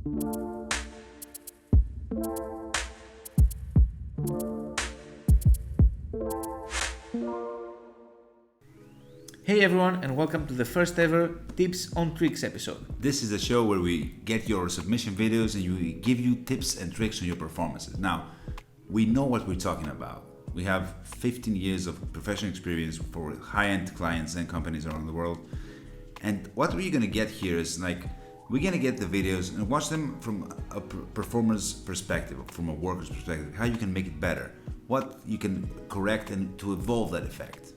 Hey everyone, and welcome to the first ever Tips on Tricks episode. This is a show where we get your submission videos and we give you tips and tricks on your performances. Now, we know what we're talking about. We have 15 years of professional experience for high-end clients and companies around the world. And what we're going to get here is we're going to get the videos and watch them from a performer's perspective, from a worker's perspective, how you can make it better, what you can correct and to evolve that effect.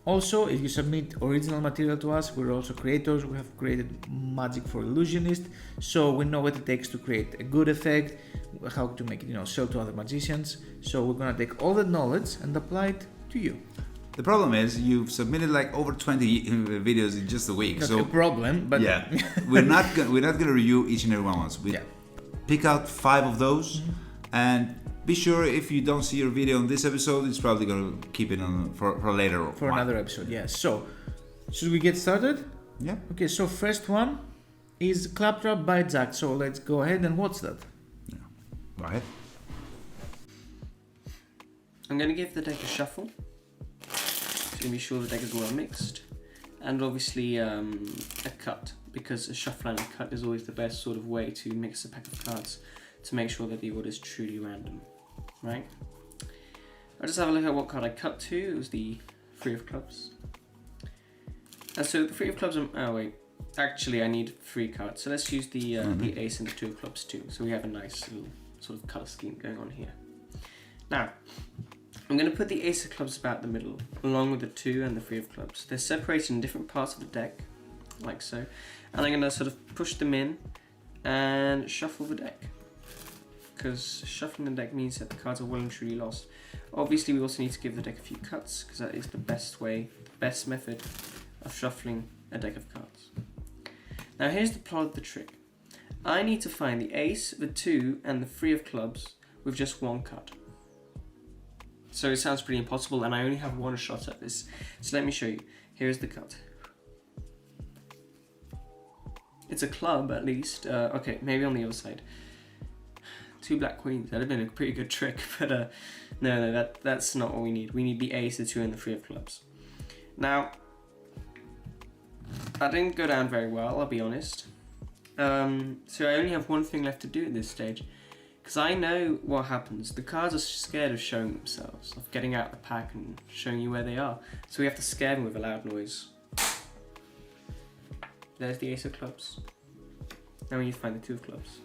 Also, if you submit original material to us, we're also creators. We have created magic for illusionists, so we know what it takes to create a good effect, how to make it, sell to other magicians. So we're gonna take all that knowledge and apply it to you. The problem is you've submitted over 20 videos in just a week. Not a problem, but yeah, we're not gonna review each and every one once. We pick out 5 of those, and be sure if you don't see your video on this episode, it's probably going to keep it on for later. For another episode, yes. So, should we get started? Yeah. Okay, so first one is Claptrap by Jack. So let's go ahead and watch that. Yeah. Go ahead. I'm going to give the deck a shuffle to be sure the deck is well mixed. And obviously a cut, because a shuffle and a cut is always the best sort of way to mix a pack of cards to make sure that the order is truly random. Right? I'll just have a look at what card I cut to. It was the 3 of clubs. And so the 3 of clubs, actually I need 3 cards. So let's use the ace and the 2 of clubs too. So we have a nice little sort of colour scheme going on here. Now, I'm going to put the ace of clubs about the middle, along with the 2 and the 3 of clubs. They're separated in different parts of the deck, like so. And I'm going to sort of push them in and shuffle the deck, because shuffling the deck means that the cards are well and truly lost. Obviously, we also need to give the deck a few cuts, because that is the best way, the best method of shuffling a deck of cards. Now here's the plot of the trick. I need to find the ace, the 2 and the 3 of clubs with just 1 cut. So it sounds pretty impossible, and I only have 1 shot at this. So let me show you. Here's the cut. It's a club at least. Okay, maybe on the other side. 2 black queens. That'd have been a pretty good trick, but no, that's not what we need. We need the ace, the 2 and the 3 of clubs. Now, that didn't go down very well, I'll be honest. So I only have 1 thing left to do at this stage, because I know what happens. The cards are scared of showing themselves, of getting out of the pack and showing you where they are. So we have to scare them with a loud noise. There's the ace of clubs. Now we need to find the 2 of clubs.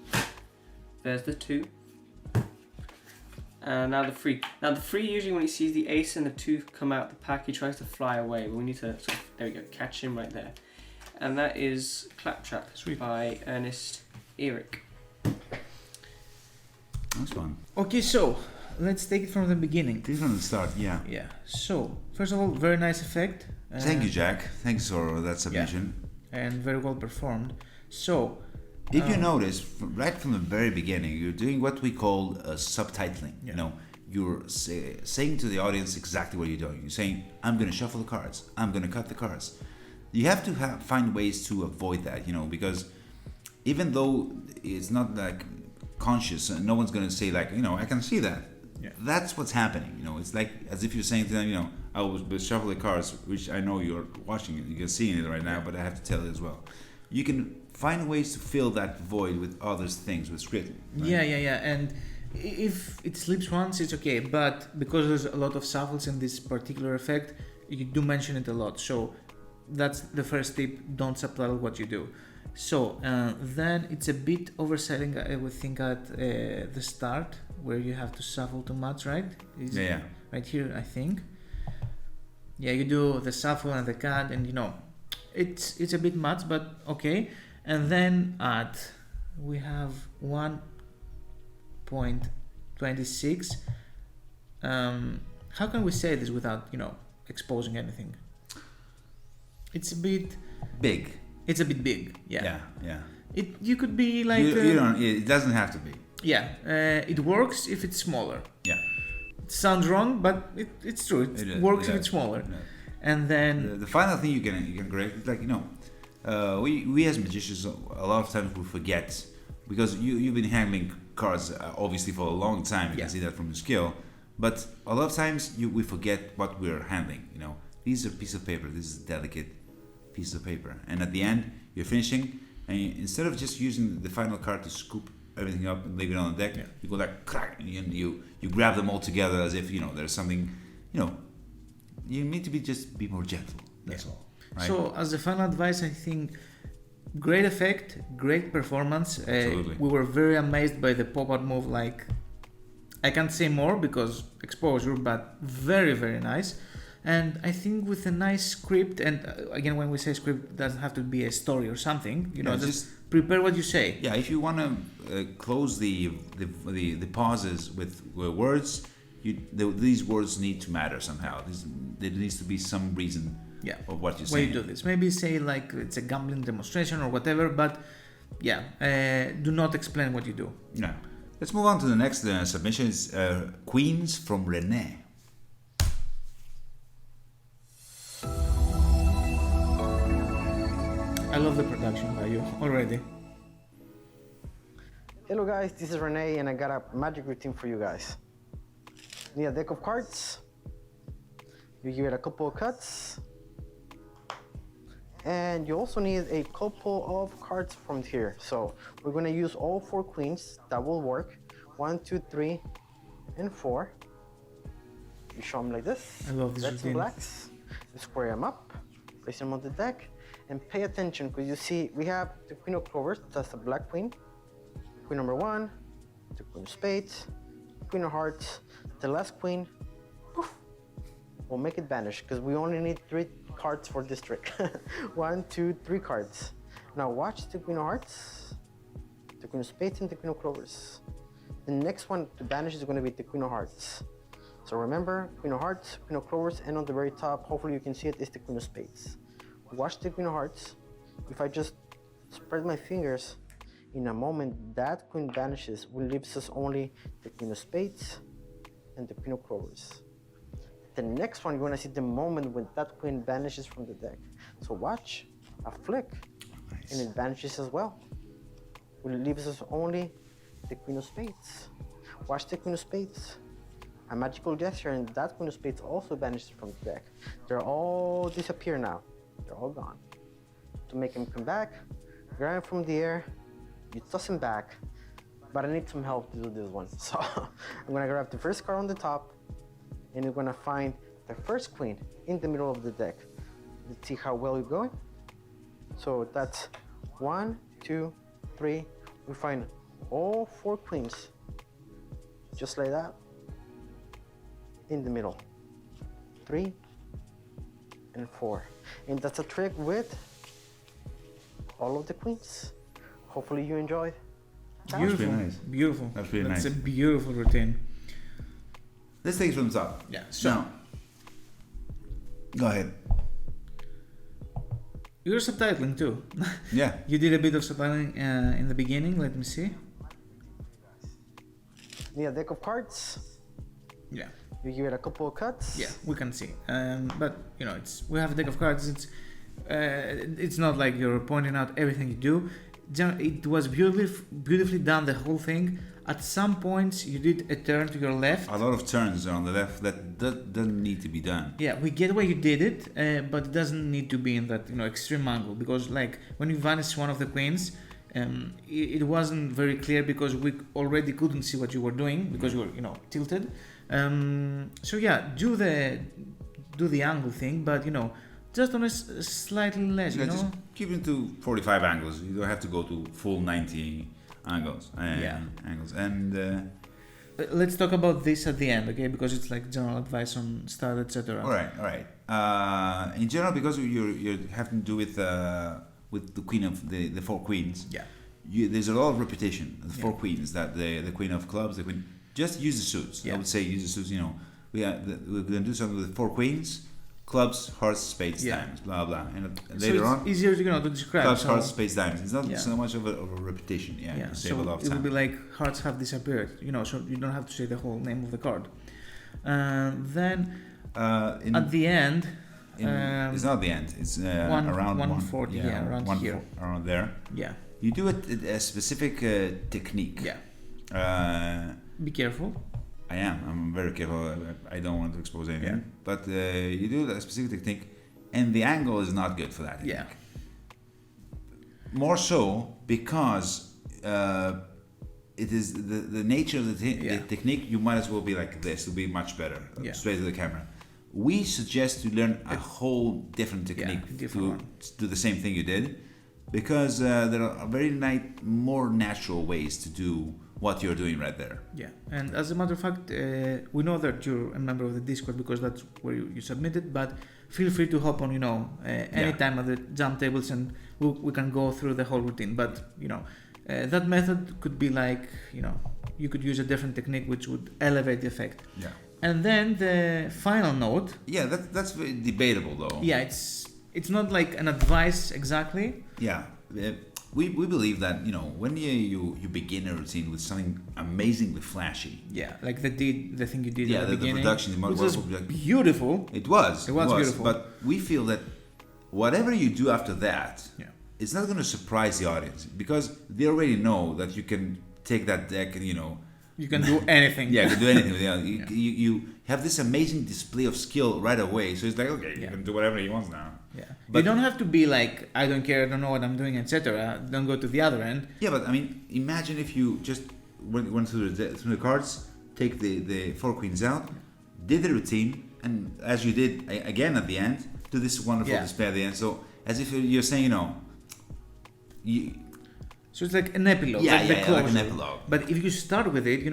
There's the 2. And now the 3. Now the 3, usually when he sees the ace and the 2 come out the pack, he tries to fly away. But we need to, there we go, catch him right there. And that is Claptrap by Ernest Eric. That's fun. Okay, so let's take it from the beginning. Take it from the start, yeah. Yeah. So first of all, very nice effect. Thank you, Jack. Thanks for that submission. Yeah, and very well performed. So, if you notice, right from the very beginning, you're doing what we call subtitling. Yeah. You're saying to the audience exactly what you're doing. You're saying, I'm going to shuffle the cards. I'm going to cut the cards. You have to find ways to avoid that, because even though it's not conscious, and no one's going to say I can see that. Yeah. That's what's happening. It's like as if you're saying to them, I will shuffle the cards, which I know you're watching it, you're seeing it right now, but I have to tell you as well. You can find ways to fill that void with other things, with scripting. Right? Yeah. And if it slips once, it's okay. But because there's a lot of shuffles in this particular effect, you do mention it a lot. So that's the first tip. Don't subtitle what you do. So then it's a bit overselling, I would think, at the start, where you have to shuffle too much, right? Yeah. Right here, I think. Yeah, you do the shuffle and the cut, and it's a bit much, but okay. And then we have 1.26. How can we say this without exposing anything? It's a bit big. It's a bit big. Yeah. You could be like. You don't. It doesn't have to be. Yeah. It works if it's smaller. Yeah. It sounds wrong, but it's true. It works if it's smaller. Yeah. And then the final thing you can correct is we as magicians a lot of times we forget because you've been handling cards obviously for a long time. You Yeah. can see that from your skill. But a lot of times we forget what we're handling. You know, these are piece of paper. This is a delicate piece of paper, and at the end you're finishing, and instead of just using the final card to scoop everything up and leave it on the deck, Yeah. you go like crack, and you grab them all together as if there's something. You need to be more gentle. That's Yeah. all. Right? So as a final advice, I think great effect, great performance. Absolutely. We were very amazed by the pop-out move. Like, I can't say more because exposure, but very, very nice. And I think with a nice script, and again, when we say script, it doesn't have to be a story or something. Just prepare what you say. Yeah, if you want to close the pauses with words, these words need to matter somehow. There needs to be some reason of what you're Why saying. you do this? Maybe say like it's a gambling demonstration or whatever, but do not explain what you do. Yeah. Let's move on to the next submission. It's Queens from Renee. I love the production value already. Hello guys, this is Renee and I got a magic routine for you guys. Need a deck of cards. You give it a couple of cuts. And you also need a couple of cards from here. So we're gonna use all 4 queens, that will work. 1, 2, 3, and 4. You show them like this. I love this Reds and routine. blacks. You square them up, place them on the deck, and pay attention because you see we have the Queen of Clovers, that's the black queen. Queen number 1, the Queen of Spades, Queen of Hearts, the last queen. Poof, we'll make it vanish because we only need 3 cards for this trick. 1, 2, 3 cards. Now watch the Queen of Hearts, the Queen of Spades, and the Queen of Clovers. The next one to vanish is going to be the Queen of Hearts. So remember, Queen of Hearts, Queen of Clovers, and on the very top, hopefully you can see it, is the Queen of Spades. Watch the Queen of Hearts. If I just spread my fingers, in a moment that queen vanishes, will leaves us only the Queen of Spades and the Queen of Clovers. The next one, you're gonna see the moment when that queen vanishes from the deck. So watch, a flick, and it vanishes as well. Will leaves us only the Queen of Spades. Watch the Queen of Spades. A magical gesture, and that Queen of Spades also vanishes from the deck. They're all disappear now. They're all gone. To make them come back, grab them from the air, you toss them back, but I need some help to do this one. So I'm gonna grab the first card on the top, and you're gonna find the first queen in the middle of the deck. Let's see how well you're going. So that's 1, 2, 3. We find all 4 queens, just like that, in the middle. 3 and 4. And that's a trick with all of the queens. Hopefully you enjoyed. Beautiful, pretty nice. beautiful. That's pretty nice. a beautiful routine. Let's take it from the top. Yeah. So Now, go ahead. you're subtitling too. Yeah. You did a bit of subtitling in the beginning. Let me see. Need a deck of cards. Yeah. You give it a couple of cuts. Yeah, we can see. But we have a deck of cards. It's not like you're pointing out everything you do. It was beautifully done, the whole thing. At some points, you did a turn to your left. A lot of turns on the left that doesn't need to be done. Yeah, we get why you did it, but it doesn't need to be in that extreme angle, because like when you vanish one of the queens, it wasn't very clear because we already couldn't see what you were doing because you were tilted. So yeah, do the angle thing, but just on a slightly less. Just keep it to 45 angles. You don't have to go to full 90 angles. Angles and. Let's talk about this at the end, okay? Because it's like general advice on style, etc. All right. In general, because you have to do with the queen of the 4 queens. Yeah. There's a lot of repetition. The 4 queens, that the queen of clubs, the queen. Just use the suits. Yeah. I would say use the suits. We're gonna do something with 4 queens, clubs, hearts, spades, diamonds, blah blah. And later on, it's easier to describe. clubs, so, hearts, spades, diamonds. It's not so much of a repetition. Yeah. You save a lot of it time. would be like hearts have disappeared. So you don't have to say the whole name of the card. Then at the end. It's not the end. It's around 140. around here. around there. Yeah. You do a specific technique. Yeah. Be careful. I am. I'm very careful. I don't want to expose anything. Yeah. But you do a specific technique, and the angle is not good for that technique. Yeah. More so because it is the nature of the technique. You might as well be like this. It'll be much better, straight to the camera. We suggest to learn a whole different technique to do the same thing you did, because there are very more natural ways to do what you're doing right there. Yeah, and as a matter of fact, we know that you're a member of the Discord because that's where you submitted, but feel free to hop on, anytime at the jump tables, and we can go through the whole routine. But, that method could be like, you could use a different technique which would elevate the effect. Yeah. And then the final note. Yeah, that's very debatable though. Yeah, it's not like an advice exactly. Yeah. We believe that when you begin a routine with something amazingly flashy. Yeah, like the thing you did at the beginning. The production, which was beautiful. It was beautiful. But we feel that whatever you do after that, it's not going to surprise the audience, because they already know that you can take that deck and you can do anything. Yeah, you can do anything. You have this amazing display of skill right away. So it's like, okay, you can do whatever you want now. Yeah. But you don't have to be like, I don't care, I don't know what I'm doing, etc. Don't go to the other end. Yeah, but I mean, imagine if you just went through the cards, take the 4 queens out, did the routine, and as you did again at the end, do this wonderful display at the end. So as if you're saying, so it's like an epilogue. Like an epilogue. But if you start with it,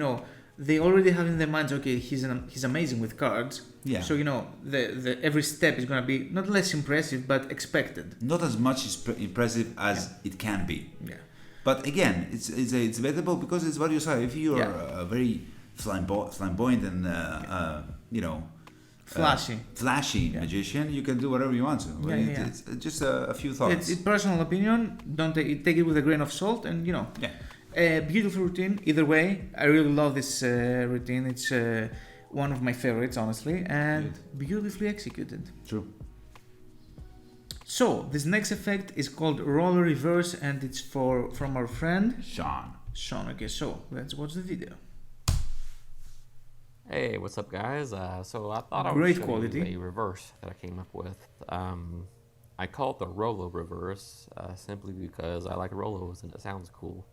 they already have in their minds, okay, he's amazing with cards. Yeah. So the every step is gonna be not less impressive, but expected. Not as much impressive as it can be. Yeah. But again, it's debatable because it's what you say. If you are a very flamboyant and flashy magician, you can do whatever you want to. It's just a few thoughts. It's personal opinion. Don't take it with a grain of salt, and a beautiful routine. Either way, I really love this routine. It's one of my favorites, honestly, and beautifully executed. True. So this next effect is called roller reverse, and it's from our friend Sean. Okay, so let's watch the video. Hey, what's up, guys? So I thought I would Great show quality. you a reverse that I came up with. I call it the Rolo reverse simply because I like Rolos and it sounds cool.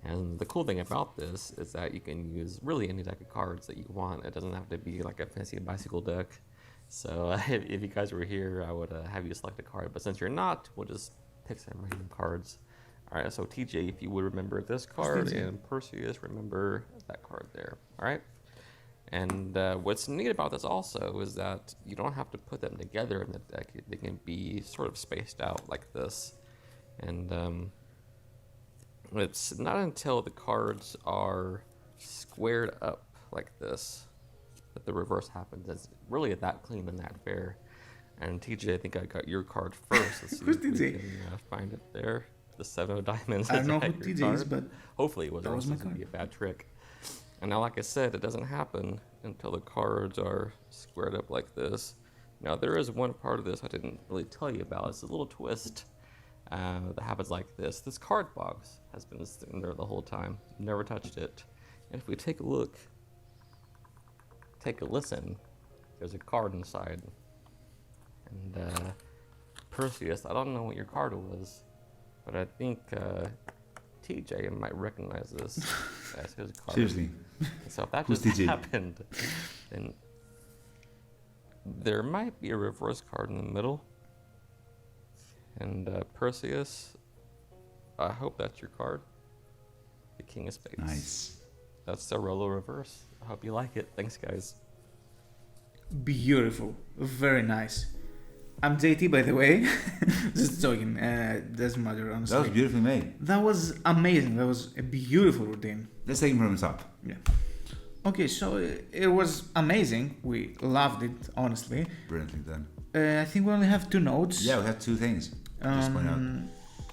And the cool thing about this is that you can use really any deck of cards that you want. It doesn't have to be like a fancy bicycle deck. So if you guys were here, I would have you select a card. But since you're not, we'll just pick some random cards. All right, so TJ, if you would remember this card, and Perseus, remember that card there. All right. And what's neat about this also is that you don't have to put them together in the deck. They can be sort of spaced out like this. And it's not until the cards are squared up like this that the reverse happens. It's really that clean and that fair. And TJ, I think I got your card first. Let's see Who's if we TJ? can find it there. The 7 of diamonds. I don't know is who your TJ is, card. but hopefully it was that was my going to card. be a bad trick. And now, like I said, it doesn't happen until the cards are squared up like this. Now, there is one part of this I didn't really tell you about. It's a little twist that happens like this. This card box has been sitting there the whole time. Never touched it. And if we take a look, take a listen, there's a card inside. And Perseus, I don't know what your card was, but I think TJ might recognize this as his card. Seriously. So if that Who's just TJ? happened, then there might be a reverse card in the middle. And Perseus, I hope that's your card. The King of Spades. Nice. That's the Rolo reverse. I hope you like it. Thanks, guys. Beautiful, very nice. I'm JT, by the way. Just joking. Doesn't matter, honestly. That was beautifully made. That was amazing. That was a beautiful routine. Let's take him from the top. Yeah. Okay, so it was amazing. We loved it, honestly. Brilliantly done. I think we only have 2 notes. Yeah, we have 2 things. Just point out.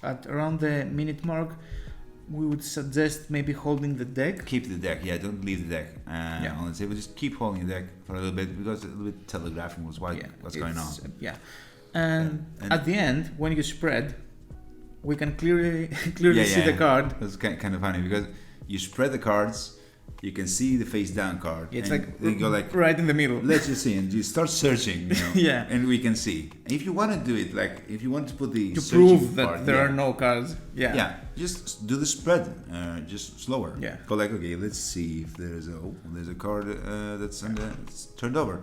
At around the minute mark, we would suggest maybe holding the deck. Keep the deck, don't leave the deck on the table. Just keep holding the deck for a little bit, because a little bit telegraphing what's going on. Yeah. And at the end, when you spread, we can clearly see the card. That's kind of funny because you spread the cards, you can see the face down card. It's and like then you go like right in the middle. let's just see, and you start searching, you know, Yeah. and we can see. And if you want to do it, like if you want to put the To searching prove that part, there are no cards. Yeah. yeah, just do the spread, just slower. Yeah. Go like, okay, let's see if there's a card that's it's turned over.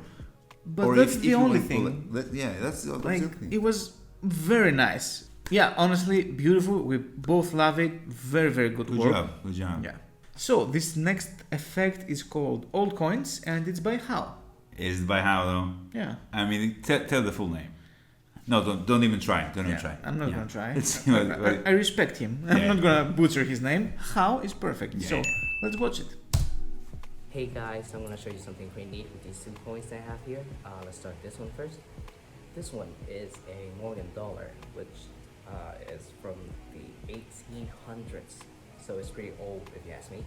But Or that's if the you only want to pull thing. it, that's the Like, thing. it was very nice. Yeah, honestly, beautiful. We both love it. Very, very good Good work. job, good job. Yeah. So this next effect is called Old Coins, and it's by How. Is it by how though? Yeah. I mean, tell the full name. No, don't even try. Don't even Yeah, try. I'm not Yeah. gonna try. Let's see I respect him. I'm Yeah. not gonna butcher his name. How is perfect. Yeah. So let's watch it. Hey guys, I'm gonna show you something pretty neat with these 2 coins that I have here. Let's start this one first. This one is a Morgan dollar, which is from the 1800s. So it's pretty old if you ask me,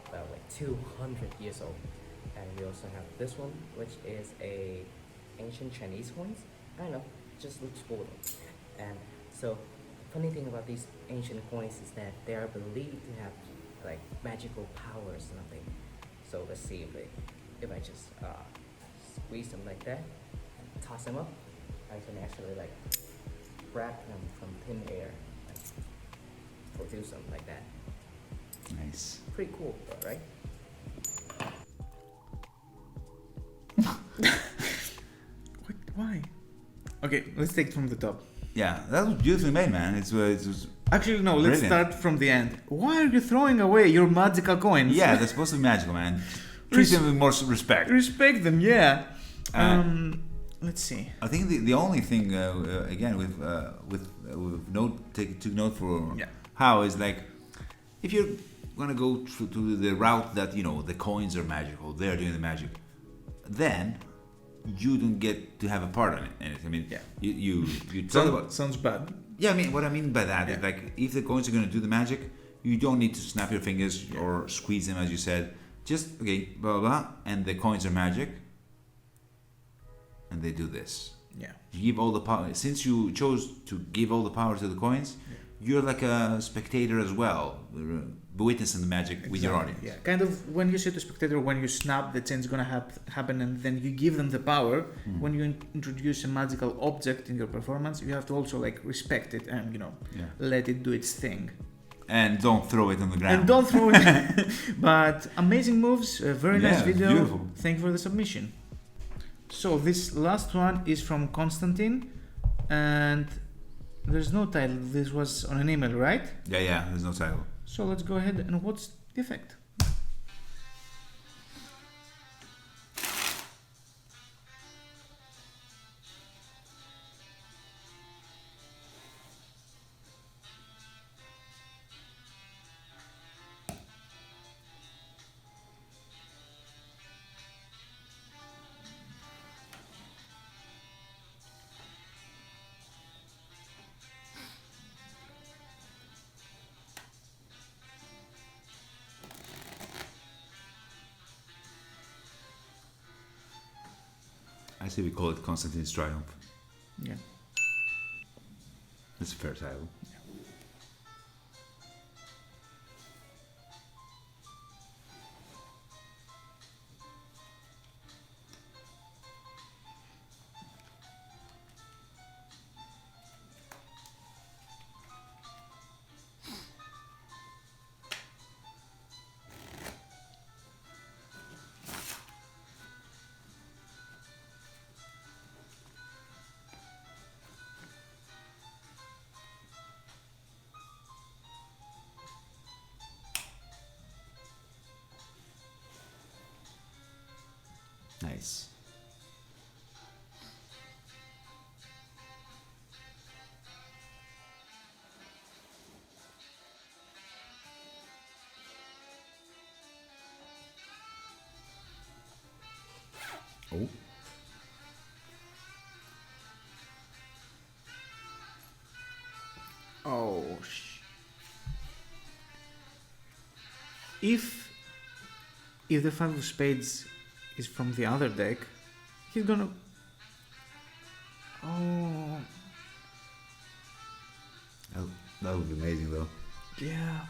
about like 200 years old. And we also have this one, which is a ancient Chinese coins. I don't know, just looks cool. And so, funny thing about these ancient coins is that they are believed to have like magical powers or something. So let's see if I just squeeze them like that and toss them up, I can actually like grab them from thin air and produce them like that. Nice. Pretty cool, though, right? What? Why? Okay, let's take it from the top. Yeah, that was beautifully made, man. It was Actually, no. Let's Brilliant. start from the end. Why are you throwing away your magical coins? yeah, they're supposed to be magical, man. Treat them with more respect. Respect them. Yeah. Uh, Let's see. I think the only thing again with took note for Yeah. how is like if you're gonna go to the route that the coins are magical, they're doing the magic, then you don't get to have a part in it. I mean, Yeah. you talk about Sounds bad. yeah. I mean, what I mean by that is Yeah. like if the coins are gonna do the magic, you don't need to snap your fingers or squeeze them as you said. Just okay, blah blah, blah and the coins are magic, and they do this. Yeah. You give all the power. Since you chose to give all the power to the coins, you're like a spectator as well, witnessing the magic with your audience. Yeah, kind of when you say to spectator, when you snap, the change is gonna happen, and then you give them the power. When you introduce a magical object in your performance, you have to also like respect it and Yeah. let it do its thing. And don't throw it on the ground. And don't throw it. But amazing moves, very nice Yeah, video. beautiful. Thank you for the submission. So this last one is from Constantine, and there's no title. This was on an email, right? Yeah. There's no title. So let's go ahead and watch the effect. I say we call it Constantine's Triumph. Yeah. That's a fair title. Nice. Oh. Oh. If the five of spades is from the other deck, he's gonna. Oh. Oh. That would be amazing, though. Yeah.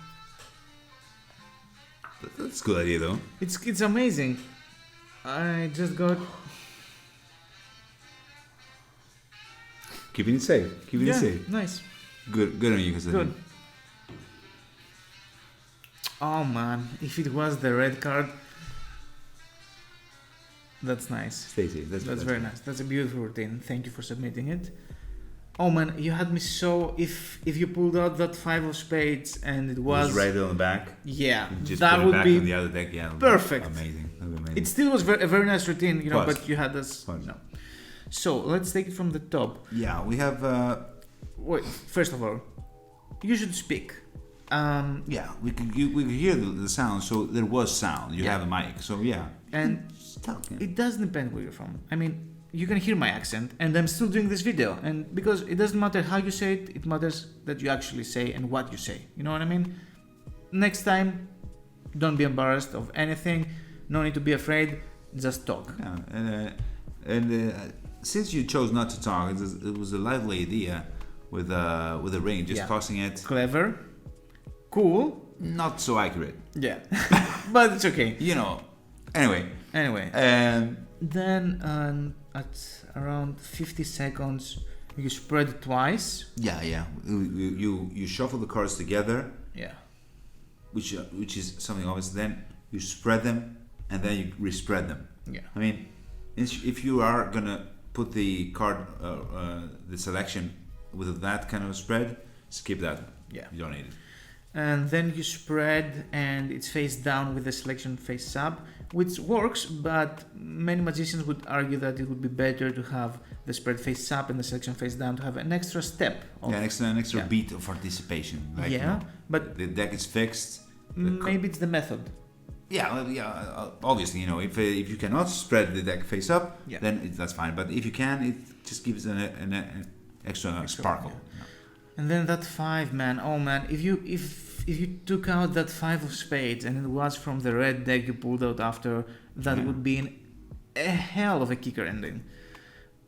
That's a good idea, though. It's amazing. I just got. Keeping it safe. Keeping it Yeah, safe. nice. Good on you, Constantine. Good. Oh man, if it was the red card, that's nice. Stay safe. That's very nice. That's a beautiful routine. Thank you for submitting it. Oh man, you had me so. If you pulled out that 5 of spades and it It was, was right on the back. yeah, You just that put it would back be on the other deck. Yeah, that would be perfect. Amazing. That would be amazing. It still was a very nice routine, you know. Was. But you had this. Was. No. So let's take it from the top. Yeah, we have. Wait, first of all, you should speak. Yeah, we could hear the sound. So there was sound. You Yeah. have a mic. So yeah. And Just talk, yeah. it doesn't depend where you're from. I mean, you can hear my accent, and I'm still doing this video. And because it doesn't matter how you say it, it matters that you actually say and what you say. You know what I mean? Next time, don't be embarrassed of anything. No need to be afraid. Just talk. Yeah, and since you chose not to talk, it was a lively idea with a ring, just Yeah. tossing it. Clever, cool. Not so accurate, Yeah, but it's okay. you know. Anyway, Anyway, then at around 50 seconds, you spread it twice. yeah. You shuffle the cards together, Yeah. which is something obvious. Then you spread them, and then you respread them. Yeah. I mean, if you are gonna put the card, the selection with that kind of spread, skip that. Yeah. You don't need it. And then you spread and it's face down with the selection face up, which works, but many magicians would argue that it would be better to have the spread face up and the selection face down to have an extra step. Of, Yeah, an extra yeah. beat of participation. Like, you yeah, know, but the deck is fixed. maybe it's the method. Yeah, obviously, you know, if you cannot spread the deck face up, Yeah. then that's fine. But if you can, it just gives an extra sparkle. And then that 5, man, oh man, if you took out that 5 of spades and it was from the red deck you pulled out after, that Yeah. would be a hell of a kicker ending.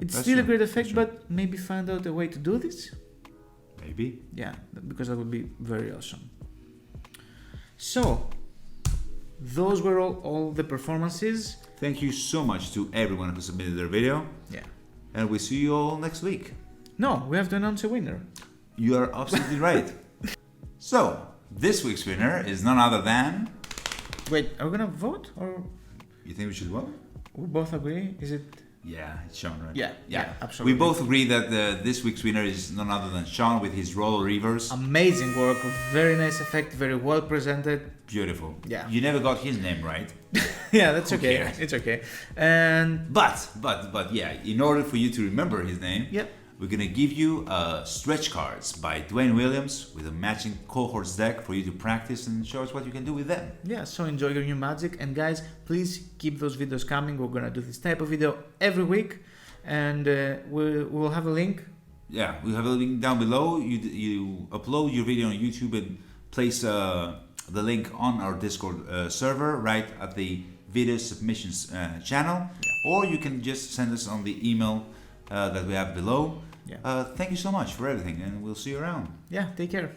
It's That's still a true, great effect, that's true. but maybe find out a way to do this. Maybe. Yeah, because that would be very awesome. So, those were all the performances. Thank you so much to everyone who submitted their video, Yeah. and we see you all next week. No, we have to announce a winner. You are absolutely right. So, this week's winner is none other than. Wait, are we gonna vote or You think we should vote? we both agree? Is it? Yeah, it's Sean, right? Yeah, absolutely. We both agree that this week's winner is none other than Sean with his roll reverse. Amazing work, very nice effect, very well presented. Beautiful. Yeah. You never got his name right. Yeah, that's Who okay. cares? It's okay. And But yeah, in order for you to remember his name, yep. we're gonna give you stretch cards by Dwayne Williams with a matching cohorts deck for you to practice and show us what you can do with them. Yeah, so enjoy your new magic, and guys, please keep those videos coming. We're gonna do this type of video every week, and we'll have a link. Yeah, we have a link down below. You upload your video on YouTube and place the link on our Discord server right at the video submissions channel, or you can just send us on the email that we have below. Yeah. Thank you so much for everything, and we'll see you around. Yeah, take care.